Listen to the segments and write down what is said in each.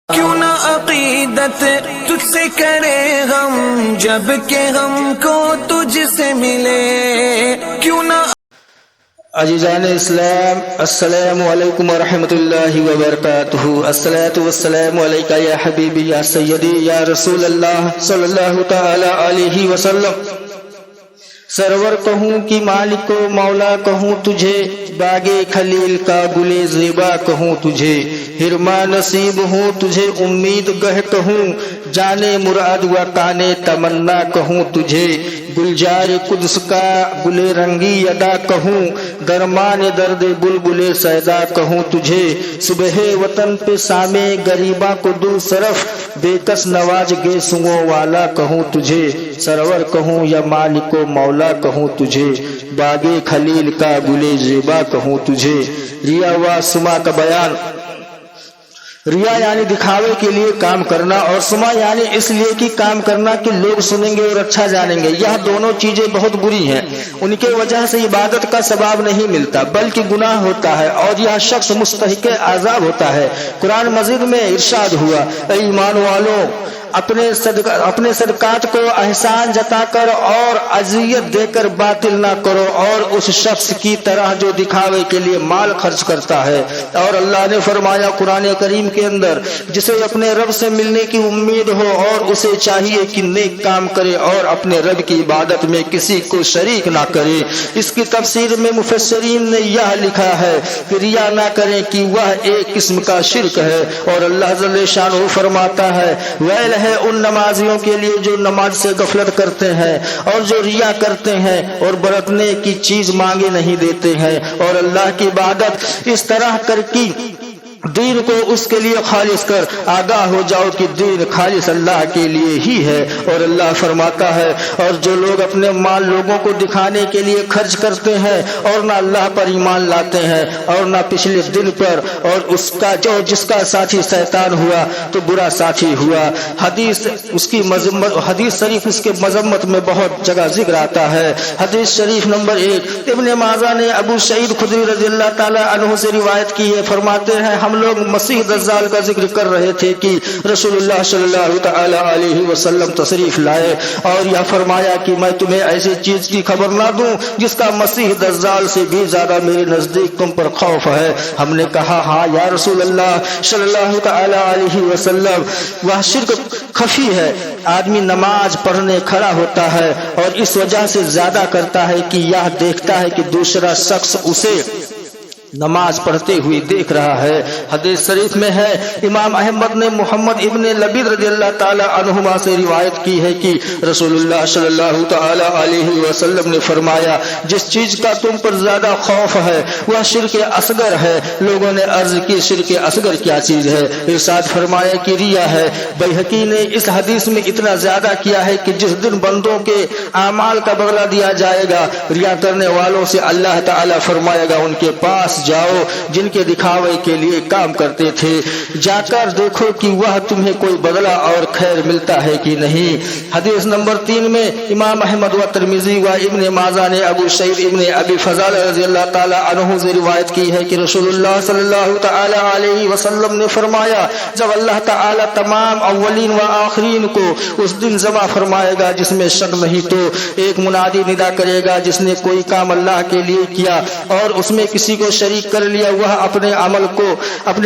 کیوں نہ عقیدت تجھ سے کرے غم جب کہ ہم کو تجھ سے ملے، کیوں نہ عزیزان اسلام، السلام علیکم ورحمۃ اللہ وبرکاتہ۔ الصلاۃ والسلام علیک یا حبیبی یا سیدی یا رسول اللہ صلی اللہ تعالی علیہ وسلم۔ سرور کہوں کہ مالک و مولا کہوں تجھے، باغ خلیل کا گلے زیبا کہوں تجھے، ہرما نصیب ہوں تجھے امید گہ کہوں، جانے مراد و کانے تمنا کہوں تجھے، گلجار قدس کا گل رنگی ادا کہوں، درمان درد بلبل سیدا کہوں تجھے، صبح وطن پہ سامے غریباں کو دو صرف، بے کس نواز گے سنگوں والا کہوں تجھے، سرور کہوں یا مالک و مولا کہوں تجھے، باغ خلیل کا گل زیبا کہوں تجھے۔ ریا و سما کا بیان۔ ریا یعنی دکھاوے کے لیے کام کرنا، اور سما یعنی اس لیے کہ کام کرنا کہ لوگ سنیں گے اور اچھا جانیں گے۔ یہ دونوں چیزیں بہت بری ہیں، ان کے وجہ سے عبادت کا ثواب نہیں ملتا بلکہ گناہ ہوتا ہے، اور یہ شخص مستحق عذاب ہوتا ہے۔ قرآن مجید میں ارشاد ہوا، اے ایمان والوں، اپنے صدقات کو احسان جتا کر اور اذیت دے کر باطل نہ کرو، اور اس شخص کی طرح جو دکھاوے کے لیے مال خرچ کرتا ہے۔ اور اللہ نے فرمایا قرآن کریم کے اندر، جسے اپنے رب سے ملنے کی امید ہو اور اسے چاہیے کہ نیک کام کرے اور اپنے رب کی عبادت میں کسی کو شریک نہ کرے۔ اس کی تفسیر میں مفسرین نے یہ لکھا ہے کہ ریا نہ کریں کہ وہ ایک قسم کا شرک ہے، اور اللہ جل شانہ فرماتا ہے، ویل ہے ان نمازیوں کے لیے جو نماز سے غفلت کرتے ہیں اور جو ریا کرتے ہیں اور برتنے کی چیز مانگے نہیں دیتے ہیں، اور اللہ کی عبادت اس طرح کر کی دین کو اس کے لیے خالص کر آگاہ ہو جاؤ کہ دین خالص اللہ کے لیے ہی ہے۔ اور اللہ فرماتا ہے، اور جو لوگ اپنے مال لوگوں کو دکھانے کے لیے خرچ کرتے ہیں اور نہ اللہ پر ایمان لاتے ہیں اور نہ پچھلے دن پر، اور جس کا ساتھی شیطان ہوا تو برا ساتھی ہوا۔ حدیث شریف اس کے مذمت میں بہت جگہ ذکر آتا ہے۔ حدیث شریف نمبر 1 ابن ماجہ نے ابو سعید خدری رضی اللہ تعالی عنہ سے روایت کی ہے، فرماتے ہیں، ہم لوگ مسیح دجال کا ذکر کر رہے تھے کہ رسول اللہ صلی اللہ تعالی علیہ وسلم تشریف لائے اور یہ فرمایا کہ میں تمہیں ایسی چیز کی خبر نہ دوں جس کا مسیح دجال سے بھی زیادہ میرے نزدیک تم پر خوف ہے۔ ہم نے کہا ہاں یا رسول اللہ صلی اللہ تعالی علیہ وسلم، وہ شرک خفی ہے، آدمی نماز پڑھنے کھڑا ہوتا ہے اور اس وجہ سے زیادہ کرتا ہے کہ یہ دیکھتا ہے کہ دوسرا شخص اسے نماز پڑھتے ہوئے دیکھ رہا ہے۔ حدیث شریف میں ہے، امام احمد نے محمد ابن لبید رضی اللہ تعالی عنہما سے روایت کی ہے کہ رسول اللہ صلی اللہ تعالی علیہ وسلم نے فرمایا، جس چیز کا تم پر زیادہ خوف ہے وہ شرک اصغر ہے۔ لوگوں نے عرض کی شرک اصغر کیا چیز ہے؟ ارشاد فرمایا کہ ریا ہے۔ بیہقی نے اس حدیث میں اتنا زیادہ کیا ہے کہ جس دن بندوں کے اعمال کا بدلہ دیا جائے گا، ریا کرنے والوں سے اللہ تعالی فرمائے گا ان کے پاس جاؤ جن کے دکھاوے کے لیے کام کرتے تھے، جا کر دیکھو کہ وہ تمہیں کوئی بدلہ اور خیر ملتا ہے کہ نہیں۔ حدیث نمبر 3 میں امام احمد و ترمذی و ابن ماجہ نے ابو سعید ابن ابی فضالہ رضی اللہ تعالی عنہ سے روایت کی ہے کہ رسول اللہ صلی اللہ تعالی علیہ وسلم نے فرمایا، جب اللہ تعالی تمام اولین و آخرین کو اس دن جمع فرمائے گا جس میں شک نہیں، تو ایک منادی ندا کرے گا، جس نے کوئی کام اللہ کے لیے کیا اور اس میں کسی کو شریک کر لیا، وہ اپنے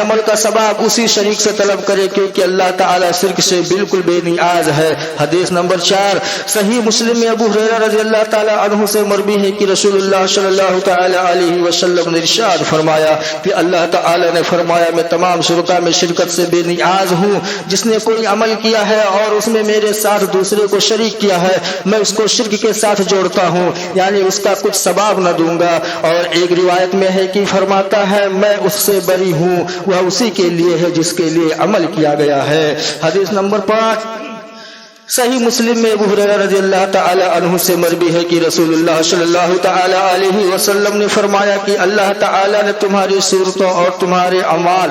عمل کا ثواب اسی شریک سے طلب کرے، کیونکہ اللہ تعالی شرک سے بالکل بے نیاز ہے۔ حدیث نمبر 4 صحیح مسلم میں ابو ہریرہ رضی اللہ تعالی عنہ سے مروی ہے کہ رسول اللہ صلی اللہ تعالی علیہ وسلم نے ارشاد فرمایا کہ اللہ تعالی نے فرمایا، میں تمام شرکا میں شرکت سے بے نیاز ہوں، جس نے کوئی عمل کیا ہے اور اس میں میرے ساتھ دوسرے کو شریک کیا ہے، میں اس کو شرک کے ساتھ جوڑتا ہوں، یعنی اس کا کچھ ثواب نہ دوں گا۔ اور ایک روایت میں ہے کہ فرماتا ہے، میں اس سے بری ہوں، وہ اسی کے لیے ہے جس کے لیے عمل کیا گیا ہے۔ حدیث نمبر 5 صحیح مسلم میں ابو ہریرہ رضی اللہ تعالی عنہ سے مروی ہے کہ رسول اللہ صلی اللہ تعالی علیہ وسلم نے فرمایا کہ اللہ تعالی نے تمہاری صورتوں اور تمہارے اعمال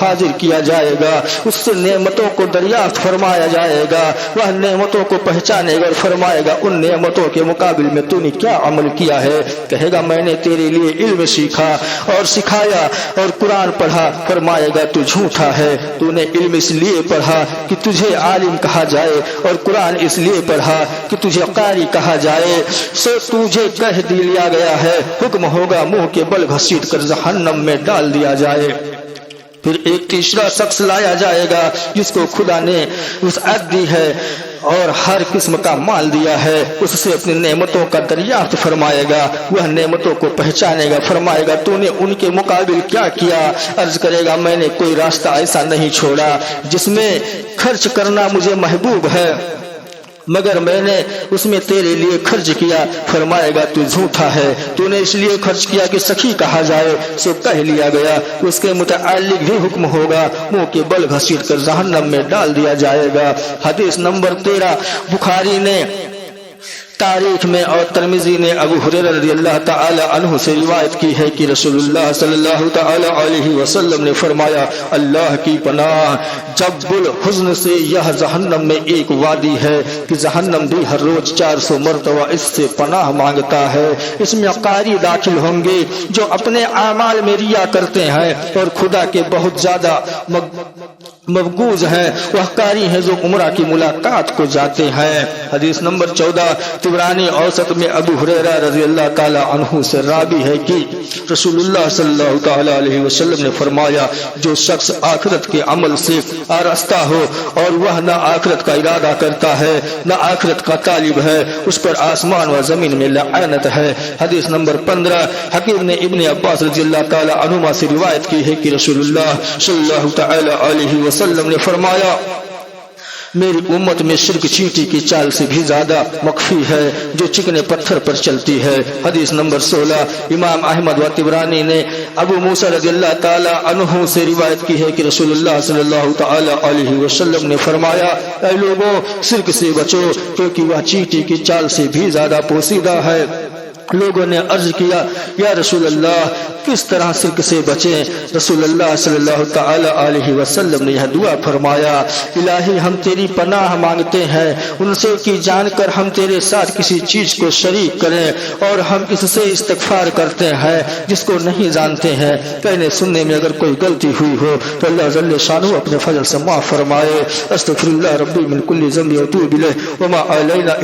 حاضر کیا جائے گا، اس سے نعمتوں کو دریافت فرمایا جائے گا، وہ نعمتوں کو پہچانے گا اور فرمائے گا ان نعمتوں کے مقابل میں تو نے کیا عمل کیا ہے؟ کہے گا میں نے تیرے لیے علم سیکھا اور سکھایا اور قرآن پڑھا، فرمائے گا تو جھوٹا ہے، تو نے علم اس لیے پڑھا کہ تجھے عالم کہا جائے اور قرآن اس لیے پڑھا کہ تجھے قاری کہا جائے، سو تجھے کہہ دیا گیا ہے، حکم ہوگا منہ کے بل گھسیٹ کر جہنم میں ڈال دیا جائے۔ پھر ایک تیسرا شخص لایا جائے گا جس کو خدا نے وسعت دی ہے اور ہر قسم کا مال دیا ہے، اس سے اپنی نعمتوں کا دریافت فرمائے گا، وہ نعمتوں کو پہچانے گا، فرمائے گا تو نے ان کے مقابل کیا کیا؟ عرض کرے گا میں نے کوئی راستہ ایسا نہیں چھوڑا جس میں خرچ کرنا مجھے محبوب ہے مگر میں نے اس میں تیرے لیے خرچ کیا، فرمائے گا تو جھوٹا ہے، تو نے اس لیے خرچ کیا کہ سخی کہا جائے، سو کہہ لیا گیا، اس کے متعلق بھی حکم ہوگا، منہ کے بل گھسیٹ کر جہنم میں ڈال دیا جائے گا۔ حدیث نمبر 13 بخاری نے تاریخ میں اور ترمذی نے ابو ہریرہ رضی اللہ تعالی عنہ سے روایت کی ہے کہ رسول اللہ صلی اللہ تعالی علیہ وسلم نے فرمایا اللہ کی پناہ، جب الحزن سے یہ جہنم میں ایک وادی ہے کہ جہنم بھی ہر روز 400 مرتبہ اس سے پناہ مانگتا ہے، اس میں قاری داخل ہوں گے جو اپنے اعمال میں ریا کرتے ہیں اور خدا کے بہت زیادہ مبغوض ہیں، وہ قاری ہیں جو عمرہ کی ملاقات کو جاتے ہیں۔ حدیث نمبر 14 طبرانی اوسط میں ابو ہریرہ رضی اللہ تعالی عنہ سے راوی ہے کہ رسول اللہ صلی اللہ تعالی علیہ وسلم نے فرمایا جو شخص آخرت کے عمل سے آراستہ ہو اور وہ نہ آخرت کا ارادہ کرتا ہے نہ آخرت کا طالب ہے، اس پر آسمان و زمین میں لعنت ہے۔ حدیث نمبر 15 حکیم نے ابن عباس رضی اللہ تعالی عنہما سے روایت کی ہے کہ رسول اللہ صلی اللہ تعالی علیہ وسلم نے فرمایا میری امت میں شرک چینٹی کی چال سے بھی زیادہ مخفی ہے جو چکنے پتھر پر چلتی ہے۔ حدیث نمبر 16 امام احمد و طبرانی نے ابو موسیٰ رضی اللہ تعالی عنہ سے روایت کی ہے کہ رسول اللہ صلی اللہ تعالی علیہ وسلم نے فرمایا اے لوگوں شرک سے بچو کیونکہ وہ چینٹی کی چال سے بھی زیادہ پوسیدہ ہے۔ لوگوں نے عرض کیا یا رسول اللہ کس طرح شرک سے بچیں؟ رسول اللہ صلی اللہ تعالی علیہ وسلم نے یہ دعا فرمایا الہی ہم تیری پناہ مانگتے ہیں ان سے کہ جان کر ہم تیرے ساتھ کسی چیز کو شریک کریں اور ہم اس سے استغفار کرتے ہیں جس کو نہیں جانتے ہیں، کہنے سننے میں اگر کوئی غلطی ہوئی ہو تو اللہ جل شانہ اپنے فضل سے معاف فرمائے۔ استغفر اللہ ربی من کل ذنب واتوب الیہ وما علینا